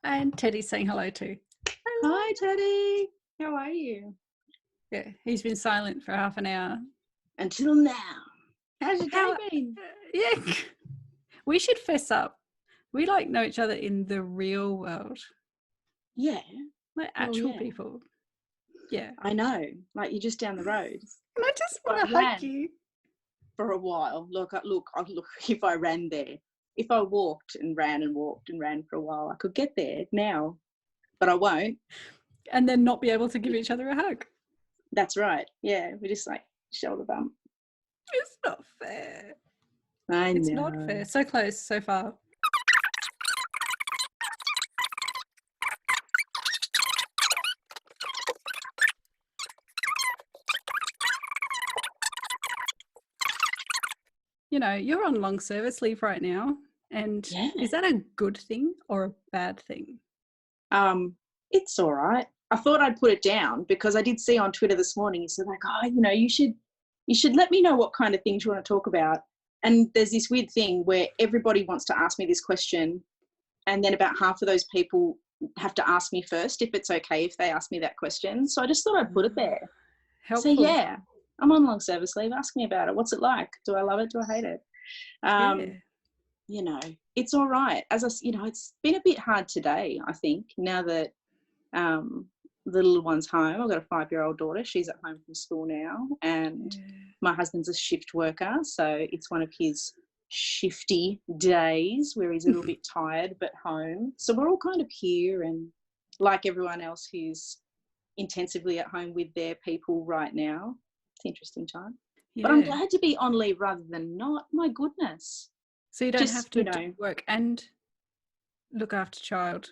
And Teddy's saying hello too. Hello. Hi, Teddy. How are you? Yeah, he's been silent for half an hour. Until now. How's your day been? Yeah, we should fess up. We know each other in the real world. Yeah. Like actual people. Yeah. I know. Like you're just down the road. And I just want to hug you. For a while. Look, if I ran there, if I walked and ran for a while, I could get there now, but I won't. And then not be able to give each other a hug. That's right. Yeah, we just shoulder bump. It's not fair. I know. It's not fair. So close, so far. You know, you're on long service leave right now. And is that a good thing or a bad thing? It's all right. I thought I'd put it down because I did see on Twitter this morning, you said you should let me know what kind of things you want to talk about. And there's this weird thing where everybody wants to ask me this question. And then about half of those people have to ask me first if it's okay if they ask me that question. So I just thought I'd put it there. Helpful. So yeah, I'm on long service leave. Ask me about it. What's it like? Do I love it? Do I hate it? You know, it's all right. It's been a bit hard today, I think, now that the little one's home. I've got a 5-year-old daughter. She's at home from school now. And my husband's a shift worker. So it's one of his shifty days where he's a little bit tired but home. So we're all kind of here, and like everyone else who's intensively at home with their people right now. It's an interesting time. Yeah. But I'm glad to be on leave rather than not. My goodness. So you don't have to do work and look after child.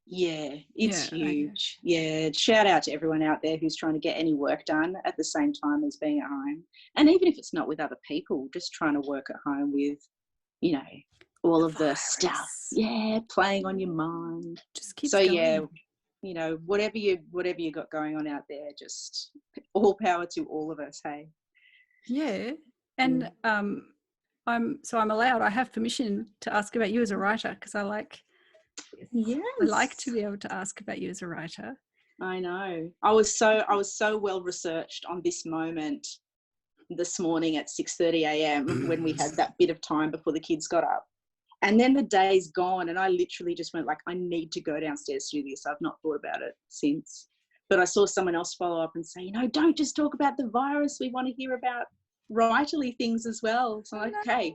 Yeah, it's huge. Yeah, shout out to everyone out there who's trying to get any work done at the same time as being at home. And even if it's not with other people, just trying to work at home with, all of the stuff. Yeah, playing on your mind. Just keep going. Yeah, whatever you got going on out there, just all power to all of us, hey? Yeah. And I'm allowed, I have permission to ask about you as a writer because I like to be able to ask about you as a writer. I know. I was so well researched on this moment this morning at 6:30 a.m. when we had that bit of time before the kids got up. And then the day's gone and I literally just went I need to go downstairs to do this. I've not thought about it since. But I saw someone else follow up and say, don't just talk about the virus. We want to hear about writerly things as well. So okay,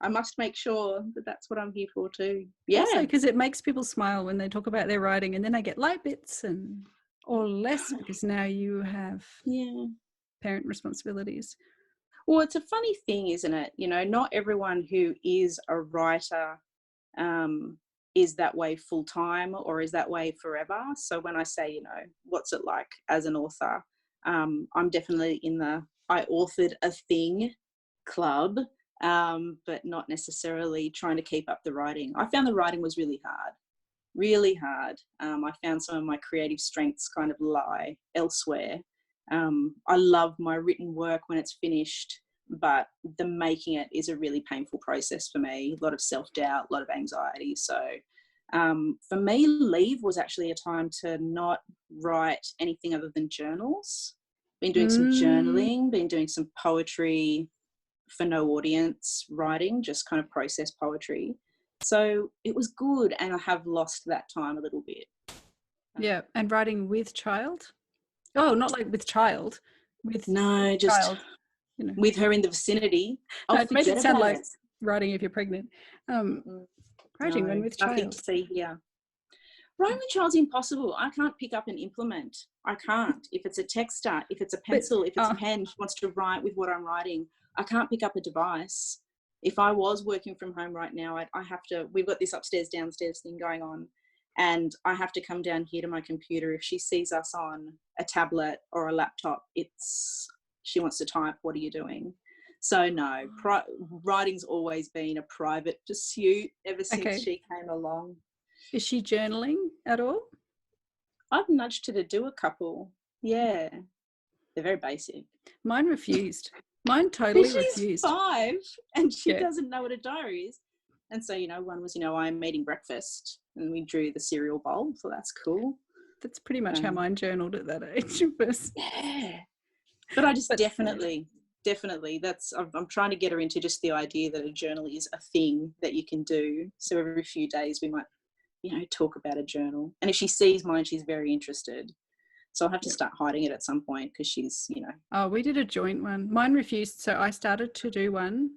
I must make sure that that's what I'm here for too. Yeah. Also, because it makes people smile when they talk about their writing, and then I get light bits or less because now you have parent responsibilities. Well, it's a funny thing, isn't it? Not everyone who is a writer is that way full time or is that way forever. So when I say, what's it like as an author, I'm definitely in the I authored a thing club, but not necessarily trying to keep up the writing. I found the writing was really hard. I found some of my creative strengths kind of lie elsewhere. I love my written work when it's finished, but the making it is a really painful process for me. A lot of self-doubt, a lot of anxiety. So for me, leave was actually a time to not write anything other than journals. Been doing some journaling, been doing some poetry for no audience writing, just kind of process poetry. So it was good, and I have lost that time a little bit. Yeah, and writing with child? Oh, not like with child. With child, with her in the vicinity. It makes it sound like writing if you're pregnant. Writing when with child. Nothing to see here. Writing with child's impossible. I can't pick up an implement. I can't. If it's a texter, if it's a pencil, if it's a pen, she wants to write with what I'm writing. I can't pick up a device. If I was working from home right now, I have to, we've got this upstairs, downstairs thing going on, and I have to come down here to my computer. If she sees us on a tablet or a laptop, she wants to type, what are you doing? So no, writing's always been a private pursuit ever since she came along. Is she journaling at all? I've nudged her to do a couple. Yeah. They're very basic. Mine refused. Mine totally refused. She's 5 and she doesn't know what a diary is. And so, one was, I'm eating breakfast. and we drew the cereal bowl, so that's cool. That's pretty much how mine journaled at that age. Yeah. But I just definitely I'm trying to get her into just the idea that a journal is a thing that you can do. So every few days we might, talk about a journal. And if she sees mine, she's very interested. So I'll have to start hiding it at some point because she's, Oh, we did a joint one. Mine refused. So I started to do one,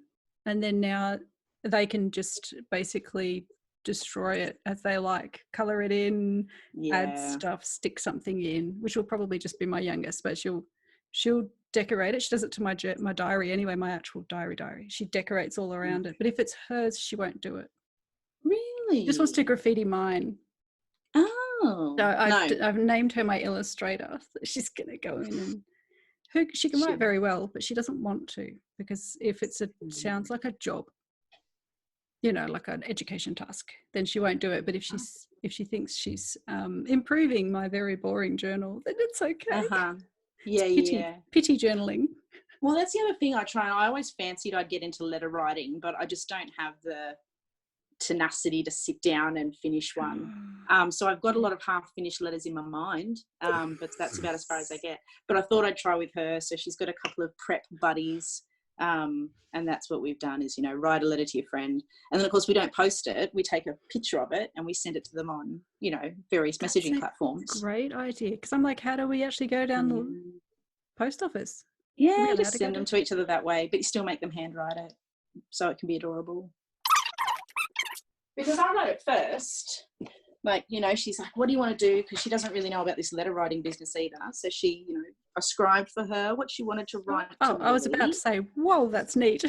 and then now they can just basically destroy it as they like, colour it in, add stuff, stick something in, which will probably just be my youngest, but she'll decorate it. She does it to my diary anyway, my actual diary. She decorates all around it. But if it's hers, she won't do it. Really? She just wants to graffiti mine. Oh. So I've named her my illustrator. So she's going to go in and she can write very well, but she doesn't want to, because if sounds like a job, like an education task, then she won't do it. But if she thinks she's improving my very boring journal, then it's okay. Pity journaling. Well, that's the other thing I always fancied I'd get into letter writing, but I just don't have the tenacity to sit down and finish one. So I've got a lot of half-finished letters in my mind, but that's about as far as I get. But I thought I'd try with her. So she's got a couple of prep buddies, and that's what we've done is, write a letter to your friend. And then, of course, we don't post it. We take a picture of it and we send it to them on, various messaging platforms. Great idea. Because I'm like, how do we actually go down the post office? Yeah, just send them to each other that way, but you still make them handwrite it so it can be adorable. Because I wrote it first, she's like, what do you want to do? Because she doesn't really know about this letter writing business either. So she, I scribed for her what she wanted to write. I was about to say, whoa, that's neat.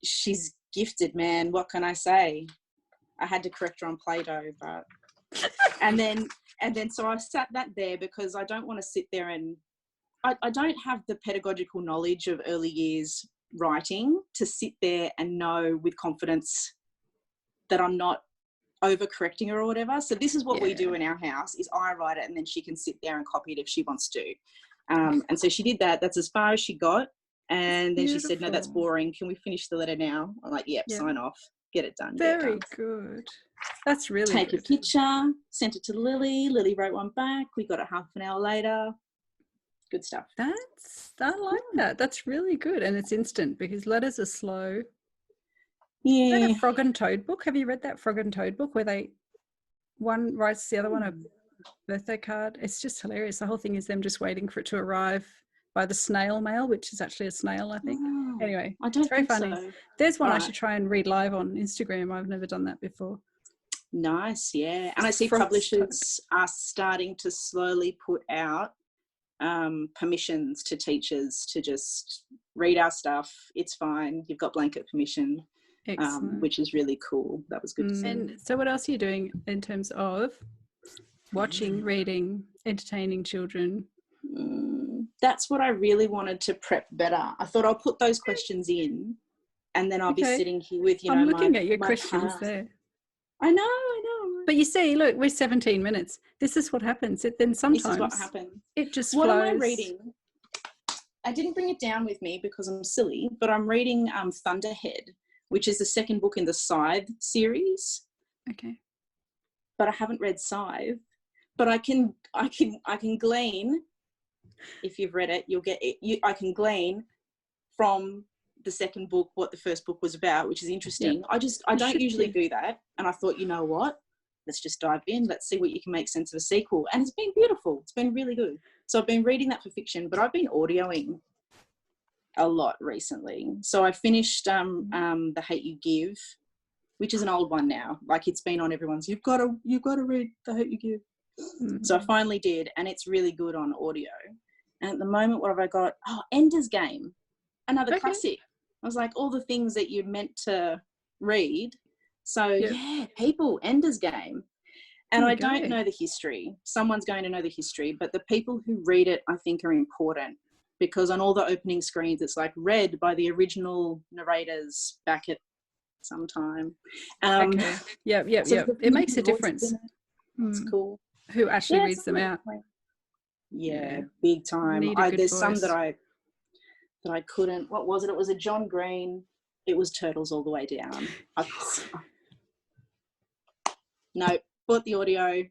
She's gifted, man. What can I say? I had to correct her on Play-Doh, but and then so I sat that there because I don't want to sit there and I don't have the pedagogical knowledge of early years writing to sit there and know with confidence that I'm not overcorrecting her or whatever. So this is what we do in our house is I write it and then she can sit there and copy it if she wants to. And so she did that. That's as far as she got. And then she said, no, that's boring. Can we finish the letter now? I'm like, yep, sign off. Get it done. Very good. That's really Take good. a picture, sent it to Lily. Lily wrote one back. We got it half an hour later. Good stuff. I like that. That's really good. And it's instant because letters are slow. Yeah. Is that a Frog and Toad book? Have you read that Frog and Toad book where one writes the other one a birthday card? It's just hilarious. The whole thing is them just waiting for it to arrive by the snail mail, which is actually a snail, I think. Oh, anyway, I don't it's very think funny. so. There's one I should try and read live on Instagram. I've never done that before. Nice, yeah. And I see publishers are starting to slowly put out permissions to teachers to just read our stuff. It's fine. You've got blanket permission. Which is really cool. That was good to see. And so what else are you doing in terms of watching, reading, entertaining children? That's what I really wanted to prep better. I thought I'll put those questions in and then I'll be sitting here with, I'm looking at your questions there. I know. But you see, look, we're 17 minutes. This is what happens. Then sometimes this is what happens. It just flows. What am I reading? I didn't bring it down with me because I'm silly, but I'm reading Thunderhead, which is the second book in the Scythe series. Okay. But I haven't read Scythe. But I can glean, if you've read it, you'll get it. I can glean from the second book what the first book was about, which is interesting. Yep. I don't usually do that. And I thought, you know what? Let's just dive in. Let's see what you can make sense of a sequel. And it's been beautiful. It's been really good. So I've been reading that for fiction, but I've been audioing a lot recently. So I finished The Hate U Give, which is an old one now. Like it's been on everyone's, you've got to read The Hate U Give. Mm-hmm. So I finally did, and it's really good on audio. And at the moment, what have I got? Oh, Ender's Game, another classic. I was like, all the things that you're meant to read. So people, Ender's Game. And I don't know the history. Someone's going to know the history, but the people who read it, I think, are important. Because on all the opening screens, it's like read by the original narrators back at some time. It makes a difference. It's cool. Who actually reads them out? Yeah, big time. There's voice. Some that I couldn't. What was it? It was a John Green. It was Turtles All the Way Down. No, bought the audio,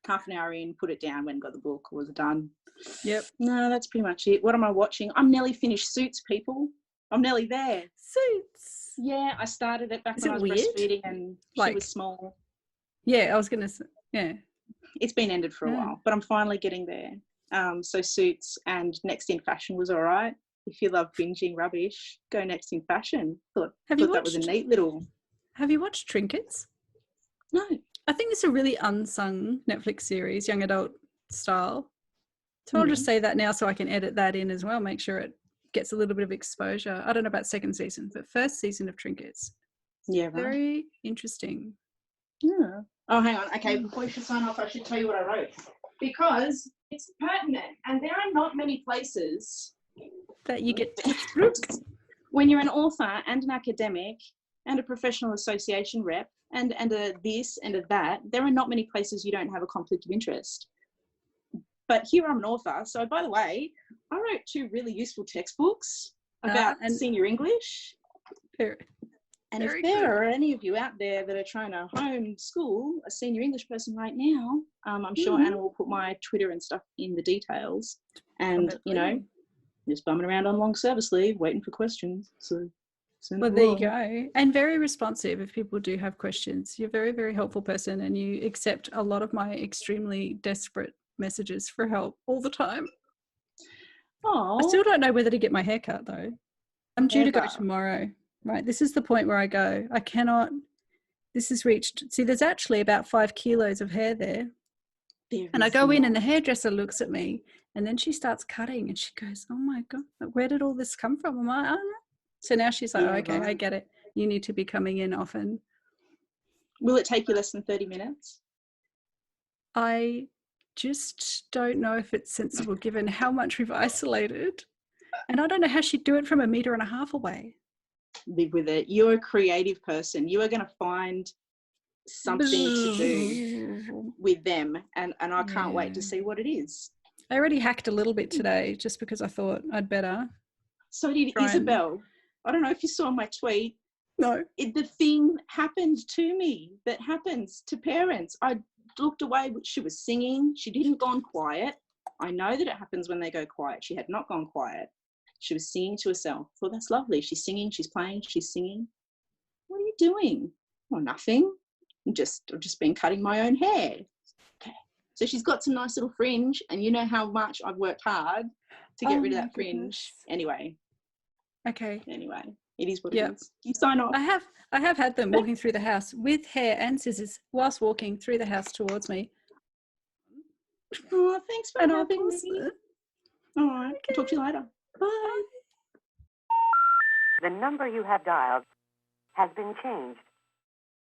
half an hour in, put it down, went and got the book, was done. Yep. No, that's pretty much it. What am I watching? I'm nearly finished Suits, people. I'm nearly there. Suits. Yeah, I started it back Is when it I was weird? breastfeeding and she was small. Yeah, I was going to say, yeah. It's been ended for a while, but I'm finally getting there. So Suits and Next in Fashion was all right. If you love binging rubbish, go Next in Fashion. Thought that was a neat little... Have you watched Trinkets? No. I think it's a really unsung Netflix series, young adult style. So I'll just say that now so I can edit that in as well, make sure it gets a little bit of exposure. I don't know about second season, but first season of Trinkets. Yeah, right. Very interesting. Yeah. Oh, hang on. Okay, before you should sign off, I should tell you what I wrote. Because it's pertinent, and there are not many places that you get when you're an author and an academic and a professional association rep and a this and a that, there are not many places you don't have a conflict of interest. But here I'm an author. So, by the way, I wrote 2 really useful textbooks about senior English. And if there are any of you out there that are trying to homeschool a senior English person right now, I'm sure Anna will put my Twitter and stuff in the details. And, you know, just bumming around on long service leave, waiting for questions. So, well, there you go. And very responsive if people do have questions. You're a very, very helpful person, and you accept a lot of my extremely desperate messages for help all the time. Oh, I still don't know whether to get my hair cut, though. I'm due to go tomorrow. Right, this is the point where I go, I cannot, this has reached, see, there's actually about 5 kilos of hair there. And I go in and the hairdresser looks at me and then she starts cutting and she goes, oh my God, where did all this come from? I'm like, I don't know. So now she's like, okay, I get it. You need to be coming in often. Will it take you less than 30 minutes? I just don't know if it's sensible given how much we've isolated. And I don't know how she'd do it from 1.5 meters away. Live with it. You're a creative person. You are going to find something to do with them, and I can't wait to see what it is. I already hacked a little bit today just because I thought I'd better. So did Isabel. I don't know if you saw my tweet. No. The thing happened to me that happens to parents. I looked away, but she was singing. She didn't gone quiet. I know that it happens when they go quiet. She had not gone quiet. She was singing to herself. Well, that's lovely. She's singing, she's playing, she's singing. What are you doing? Well, nothing. I've just been cutting my own hair. Okay. So she's got some nice little fringe, and you know how much I've worked hard to get rid of that fringe. Anyway. Okay. Anyway, it is what it is. You sign off. I have had them walking through the house with hair and scissors whilst walking through the house towards me. Oh, thanks for having me. All right. Okay. Talk to you later. Bye. The number you have dialed has been changed.